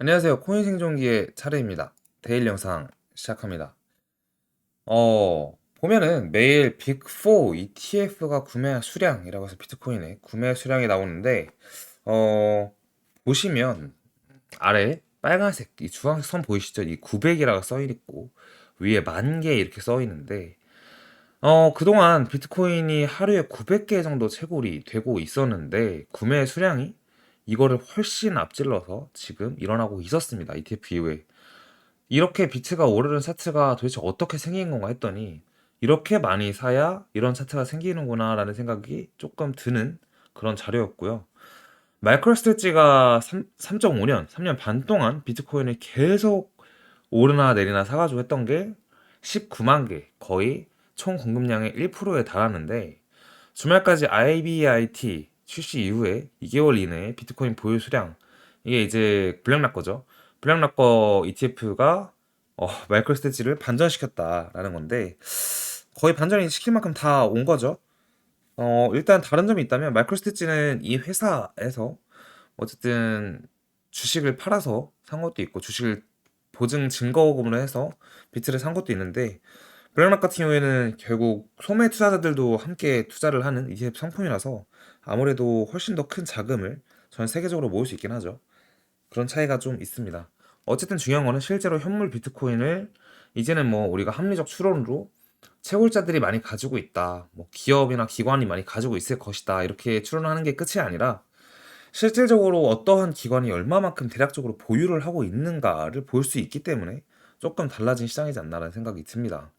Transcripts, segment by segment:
안녕하세요. 코인 생존기의 차례입니다. 데일 영상 시작합니다. 보면은 매일 빅4 ETF가 구매 수량이라고 해서 비트코인의 구매 수량이 나오는데, 어, 보시면 아래 빨간색, 이 주황색 선 보이시죠? 이 900이라고 써 있고, 위에 10,000개 이렇게 써 있는데, 그동안 비트코인이 하루에 900개 정도 채굴이 되고 있었는데, 구매 수량이 이거를 훨씬 앞질러서 지금 일어나고 있었습니다. ETF 이후에. 이렇게 비트가 오르는 차트가 도대체 어떻게 생긴 건가 했더니 이렇게 많이 사야 이런 차트가 생기는구나라는 생각이 조금 드는 그런 자료였고요. 마이크로스트레치가 3.5년, 3년 반 동안 비트코인을 계속 오르나 내리나 사가지고 했던 게 19만 개, 거의 총 공급량의 1%에 달하는데 주말까지 IBIT 출시 이후에 2개월 이내에 비트코인 보유 수량, 이게 이제 블랙락 거죠. 블랙락 거 ETF가 마이크로스트레치를 반전시켰다라는 건데 거의 반전이 시킬 만큼 다 온 거죠. 일단 다른 점이 있다면 마이크로스트레치는 이 회사에서 어쨌든 주식을 팔아서 산 것도 있고 주식을 보증 증거금으로 해서 비트를 산 것도 있는데 블랙락 같은 경우에는 결국 소매 투자자들도 함께 투자를 하는 ETF 상품이라서 아무래도 훨씬 더 큰 자금을 전 세계적으로 모을 수 있긴 하죠. 그런 차이가 좀 있습니다. 어쨌든 중요한 거는 실제로 현물 비트코인을 이제는 뭐 우리가 합리적 추론으로 채굴자들이 많이 가지고 있다. 뭐 기업이나 기관이 많이 가지고 있을 것이다. 이렇게 추론하는 게 끝이 아니라 실질적으로 어떠한 기관이 얼마만큼 대략적으로 보유를 하고 있는가를 볼 수 있기 때문에 조금 달라진 시장이지 않나라는 생각이 듭니다.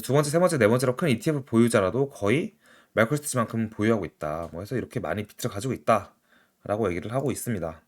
두 번째, 세 번째, 네 번째로 큰 ETF 보유자라도 거의 마이크로스트치만큼 보유하고 있다. 뭐 해서 이렇게 많이 비트를 가지고 있다라고 얘기를 하고 있습니다.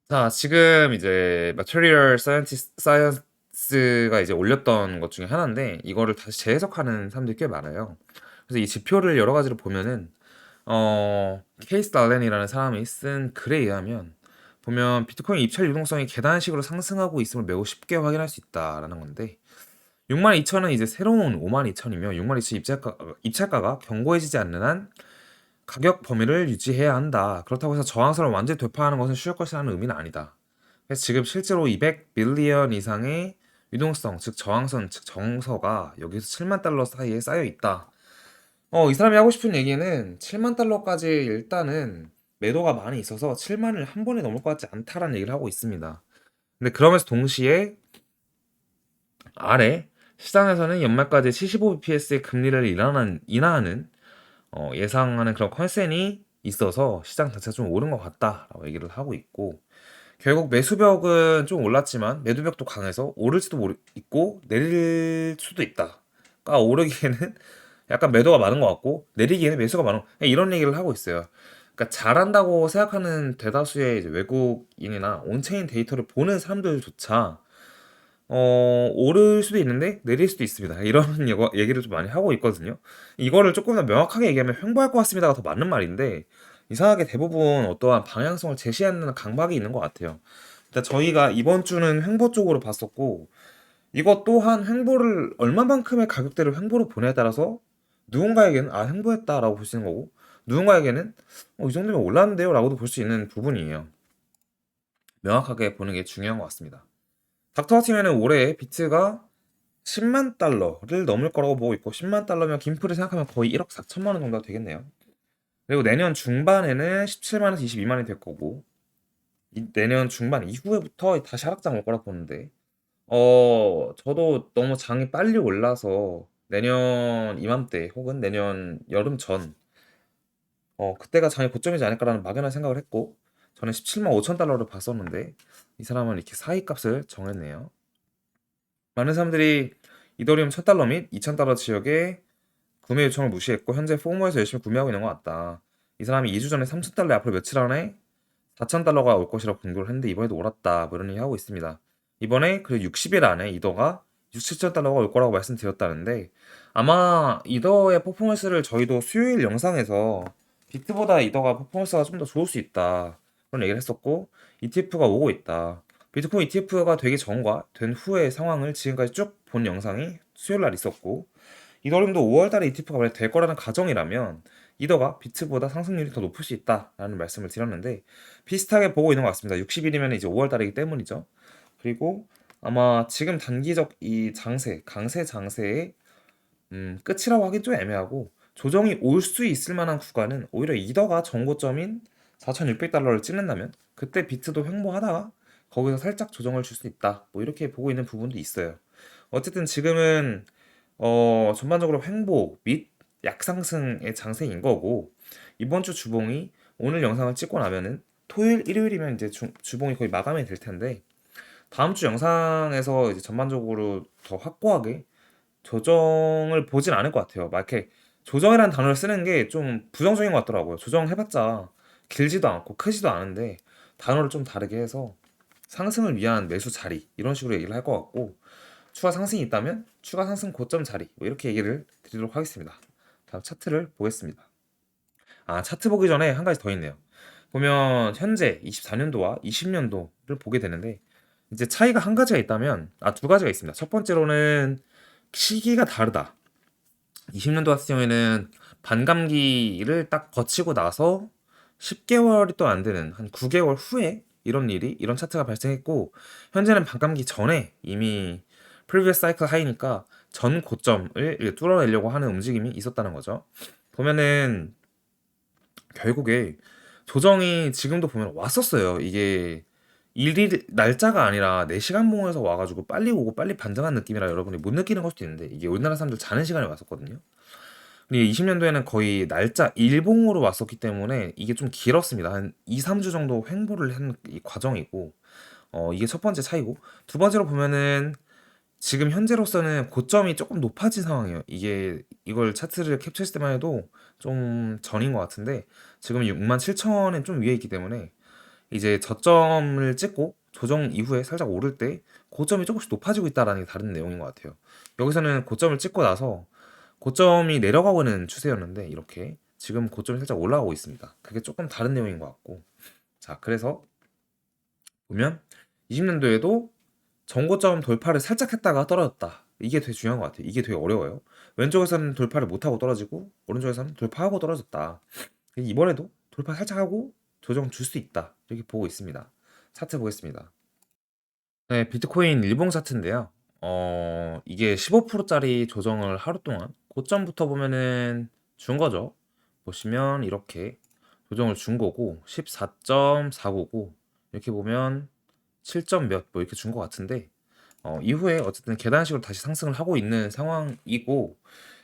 자, 지금 이제 Material Science가 이제 올렸던 것 중에 하나인데 이거를 다시 재해석하는 사람들이 꽤 많아요. 그래서 이 지표를 여러 가지로 보면은 케이스 달렌이라는 사람이 쓴 글에 의하면 보면 비트코인 입찰 유동성이 계단식으로 상승하고 있음을 매우 쉽게 확인할 수 있다라는 건데 62,000은 이제 새로운 52,000이며 62,000 입찰가가 견고해지지 않는 한 가격 범위를 유지해야 한다. 그렇다고 해서 저항선을 완전히 돌파하는 것은 쉬울 것이라는 의미는 아니다. 그래서 지금 실제로 200 빌리언 이상의 유동성, 즉 저항선, 즉 정서가 여기서 7만 달러 사이에 쌓여 있다. 이 사람이 하고 싶은 얘기는 7만 달러까지 일단은 매도가 많이 있어서 7만을 한 번에 넘을 것 같지 않다라는 얘기를 하고 있습니다. 근데 그러면서 동시에 아래 시장에서는 연말까지 75bps의 금리를 인하하는 예상하는 그런 컨센이 있어서 시장 자체가 좀 오른 것 같다라고 얘기를 하고 있고 결국 매수벽은 좀 올랐지만 매도벽도 강해서 오를지도 있고 내릴 수도 있다. 그러니까 오르기에는 약간 매도가 많은 것 같고 내리기에는 매수가 많은 이런 얘기를 하고 있어요. 그러니까 잘한다고 생각하는 대다수의 이제 외국인이나 온체인 데이터를 보는 사람들조차 오를 수도 있는데 내릴 수도 있습니다. 이런 얘기를 좀 많이 하고 있거든요. 이거를 조금 더 명확하게 얘기하면 횡보할 것 같습니다가 더 맞는 말인데 이상하게 대부분 어떠한 방향성을 제시하는 강박이 있는 것 같아요. 일단 저희가 이번 주는 횡보 쪽으로 봤었고 이것 또한 횡보를 얼마만큼의 가격대를 횡보로 보내에 따라서 누군가에게는 횡보했다라고 볼 수 있는 거고 누군가에게는 이 정도면 올랐는데요 라고도 볼 수 있는 부분이에요. 명확하게 보는 게 중요한 것 같습니다. 닥터 같은 경우에는 올해 비트가 10만 달러를 넘을 거라고 보고 있고 10만 달러면 김프를 생각하면 거의 1억 4천만 원 정도가 되겠네요. 그리고 내년 중반에는 17만에서 22만이 될 거고 내년 중반 이후에부터 다시 하락장 올 거라 보는데 저도 너무 장이 빨리 올라서 내년 이맘때 혹은 내년 여름 전 그때가 장의 고점이지 않을까라는 막연한 생각을 했고 저는 17만 5천 달러를 봤었는데 이 사람은 이렇게 사이 값을 정했네요. 많은 사람들이 이더리움 1000달러 및 2000달러 지역에 구매 요청을 무시했고 현재 포모에서 열심히 구매하고 있는 것 같다. 이 사람이 2주 전에 3000달러에 앞으로 며칠 안에 4000달러가 올 것이라고 공고를 했는데 이번에도 올랐다. 뭐 이런 얘기 하고 있습니다. 이번에 그 60일 안에 이더가 6, 7000달러가 올 거라고 말씀드렸다는데 아마 이더의 퍼포먼스를 저희도 수요일 영상에서 비트보다 이더가 퍼포먼스가 좀 더 좋을 수 있다. 그런 얘기를 했었고 ETF가 오고 있다. 비트코인 ETF가 되기 전과 된 후의 상황을 지금까지 쭉 본 영상이 수요일 날 있었고 이더리움도 5월 달에 ETF가 만약 될 거라는 가정이라면 이더가 비트보다 상승률이 더 높을 수 있다라는 말씀을 드렸는데 비슷하게 보고 있는 것 같습니다. 60일이면 이제 5월 달이기 때문이죠. 그리고 아마 지금 단기적 이 강세 장세의 끝이라고 하긴 좀 애매하고 조정이 올 수 있을 만한 구간은 오히려 이더가 정고점인 4,600달러를 찍는다면 그때 비트도 횡보하다가 거기서 살짝 조정을 줄 수 있다. 뭐 이렇게 보고 있는 부분도 있어요. 어쨌든 지금은 전반적으로 횡보 및 약상승의 장세인 거고 이번 주 주봉이 오늘 영상을 찍고 나면은 토요일, 일요일이면 이제 주봉이 거의 마감이 될 텐데 다음 주 영상에서 이제 전반적으로 더 확고하게 조정을 보진 않을 것 같아요. 막 이렇게 조정이라는 단어를 쓰는 게 좀 부정적인 것 같더라고요. 조정해봤자 길지도 않고 크지도 않은데 단어를 좀 다르게 해서 상승을 위한 매수 자리 이런 식으로 얘기를 할 것 같고 추가 상승이 있다면 추가 상승 고점 자리 뭐 이렇게 얘기를 드리도록 하겠습니다. 다음 차트를 보겠습니다. 아 차트 보기 전에 한 가지 더 있네요. 보면 현재 24년도와 20년도를 보게 되는데 이제 차이가 한 가지가 있다면 두 가지가 있습니다. 첫 번째로는 시기가 다르다. 20년도 같은 경우에는 반감기를 딱 거치고 나서 10개월이 또 안 되는 한 9개월 후에 이런 차트가 발생했고 현재는 반감기 전에 이미 previous cycle 하이니까 전 고점을 이렇게 뚫어내려고 하는 움직임이 있었다는 거죠. 보면은 결국에 조정이 지금도 보면 왔었어요. 이게 일일 날짜가 아니라 4시간 봉에서 와가지고 빨리 오고 빨리 반등한 느낌이라 여러분이 못 느끼는 걸 수도 있는데 이게 우리나라 사람들 자는 시간에 왔었거든요. 근데 20년도에는 거의 날짜 일봉으로 왔었기 때문에 이게 좀 길었습니다. 한 2, 3주 정도 횡보를 한 이 과정이고 이게 첫 번째 차이고 두 번째로 보면은 지금 현재로서는 고점이 조금 높아진 상황이에요. 이게 이걸 차트를 캡처했을 때만 해도 좀 전인 것 같은데 지금 67,000엔 좀 위에 있기 때문에 이제 저점을 찍고 조정 이후에 살짝 오를 때 고점이 조금씩 높아지고 있다라는 게 다른 내용인 것 같아요. 여기서는 고점을 찍고 나서 고점이 내려가고 있는 추세였는데 이렇게 지금 고점이 살짝 올라가고 있습니다. 그게 조금 다른 내용인 것 같고 자 그래서 보면 20년도에도 전고점 돌파를 살짝 했다가 떨어졌다. 이게 되게 중요한 것 같아요. 이게 되게 어려워요. 왼쪽에서는 돌파를 못하고 떨어지고 오른쪽에서는 돌파하고 떨어졌다. 이번에도 돌파 살짝 하고 조정 줄 수 있다. 이렇게 보고 있습니다. 차트 보겠습니다. 네, 비트코인 일봉 차트인데요. 이게 15%짜리 조정을 하루 동안 고점부터 보면은 준 거죠. 보시면 이렇게 조정을 준 거고 14.499 이렇게 보면 7점 몇 뭐 이렇게 준 것 같은데 이후에 어쨌든 계단식으로 다시 상승을 하고 있는 상황이고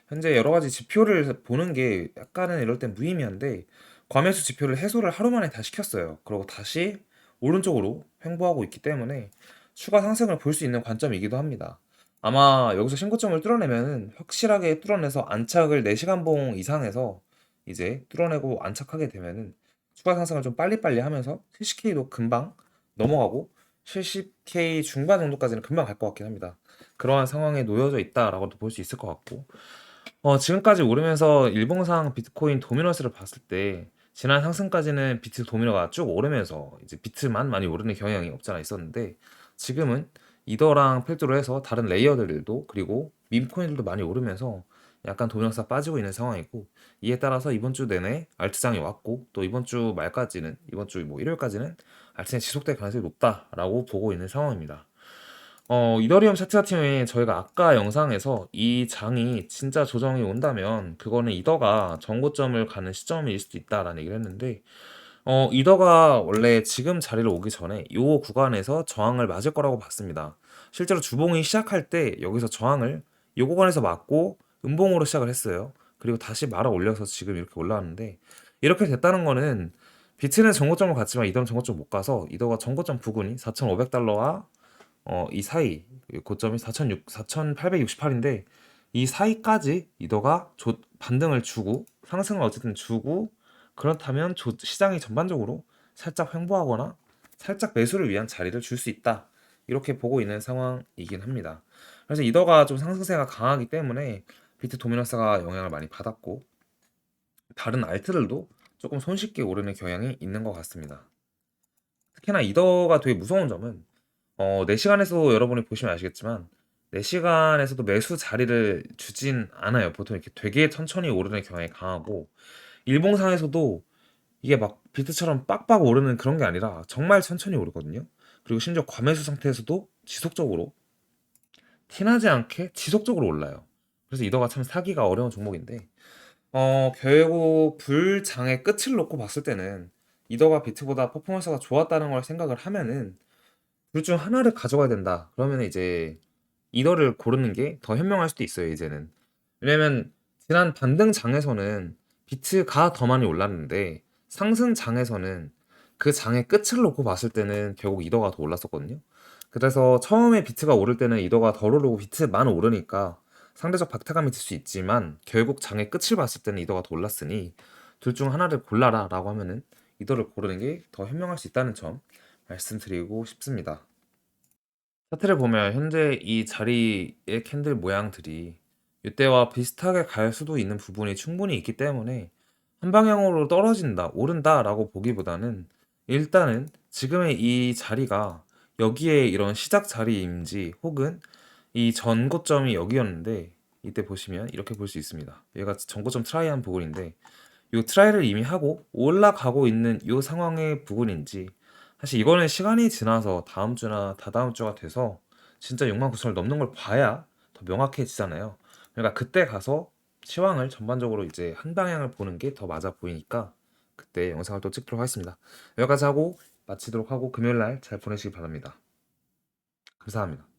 현재 여러 가지 지표를 보는 게 약간은 이럴 땐 무의미한데 과매수 지표를 해소를 하루 만에 다 시켰어요. 그리고 다시 오른쪽으로 횡보하고 있기 때문에 추가 상승을 볼 수 있는 관점이기도 합니다. 아마 여기서 신고점을 뚫어내면 확실하게 뚫어내서 안착을 4시간 봉 이상에서 이제 뚫어내고 안착하게 되면은 추가 상승을 좀 빨리빨리 하면서 70K도 금방 넘어가고 70K 중반 정도까지는 금방 갈 것 같긴 합니다. 그러한 상황에 놓여져 있다라고도 볼 수 있을 것 같고 지금까지 오르면서 일봉상 비트코인 도미너스를 봤을 때 지난 상승까지는 비트 도미너가 쭉 오르면서 이제 비트만 많이 오르는 경향이 없잖아 있었는데 지금은 이더랑 필두로 해서 다른 레이어들도 그리고 밈코인들도 많이 오르면서 약간 도미너스가 빠지고 있는 상황이고 이에 따라서 이번 주 내내 알트장이 왔고 또 이번 주 말까지는 이번 주 뭐 일요일까지는 알트장이 지속될 가능성이 높다라고 보고 있는 상황입니다. 이더리움 차트 같은 경우에 저희가 아까 영상에서 이 장이 진짜 조정이 온다면 그거는 이더가 정고점을 가는 시점일 수도 있다라는 얘기를 했는데 이더가 원래 지금 자리로 오기 전에 요 구간에서 저항을 맞을 거라고 봤습니다. 실제로 주봉이 시작할 때 여기서 저항을 요 구간에서 맞고 음봉으로 시작을 했어요. 그리고 다시 말아 올려서 지금 이렇게 올라왔는데 이렇게 됐다는 거는 비트는 정고점을 갔지만 이더는 정고점 못 가서 이더가 정고점 부근이 4,500달러와 이 사이 고점이 4,868인데 이 사이까지 이더가 반등을 주고 상승을 어쨌든 주고 그렇다면 시장이 전반적으로 살짝 횡보하거나 살짝 매수를 위한 자리를 줄 수 있다. 이렇게 보고 있는 상황이긴 합니다. 그래서 이더가 좀 상승세가 강하기 때문에 비트 도미너스가 영향을 많이 받았고 다른 알트들도 조금 손쉽게 오르는 경향이 있는 것 같습니다. 특히나 이더가 되게 무서운 점은 4시간에서 여러분이 보시면 아시겠지만 4시간에서도 매수 자리를 주진 않아요. 보통 이렇게 되게 천천히 오르는 경향이 강하고 일봉상에서도 이게 막 비트처럼 빡빡 오르는 그런 게 아니라 정말 천천히 오르거든요. 그리고 심지어 과매수 상태에서도 지속적으로 티나지 않게 지속적으로 올라요. 그래서 이더가 참 사기가 어려운 종목인데 결국 불장의 끝을 놓고 봤을 때는 이더가 비트보다 퍼포먼스가 좋았다는 걸 생각을 하면은 둘 중 하나를 가져가야 된다. 그러면 이제 이더를 고르는 게 더 현명할 수도 있어요, 이제는. 왜냐면 지난 반등장에서는 비트가 더 많이 올랐는데 상승장에서는 그 장의 끝을 놓고 봤을 때는 결국 이더가 더 올랐었거든요. 그래서 처음에 비트가 오를 때는 이더가 덜 오르고 비트만 오르니까 상대적 박탈감이 들 수 있지만 결국 장의 끝을 봤을 때는 이더가 더 올랐으니 둘 중 하나를 골라라 라고 하면은 이더를 고르는 게 더 현명할 수 있다는 점 말씀드리고 싶습니다. 차트를 보면 현재 이 자리의 캔들 모양들이 이때와 비슷하게 갈 수도 있는 부분이 충분히 있기 때문에 한 방향으로 떨어진다, 오른다라고 보기보다는 일단은 지금의 이 자리가 여기에 이런 시작 자리인지 혹은 이 전고점이 여기였는데 이때 보시면 이렇게 볼 수 있습니다. 얘가 전고점 트라이한 부분인데 요 트라이를 이미 하고 올라가고 있는 요 상황의 부분인지 사실 이거는 시간이 지나서 다음 주나 다다음 주가 돼서 진짜 69,000을 넘는 걸 봐야 더 명확해지잖아요. 그러니까 그때 가서 시황을 전반적으로 이제 한 방향을 보는 게 더 맞아 보이니까 그때 영상을 또 찍도록 하겠습니다. 여기까지 하고 마치도록 하고 금요일 날 잘 보내시기 바랍니다. 감사합니다.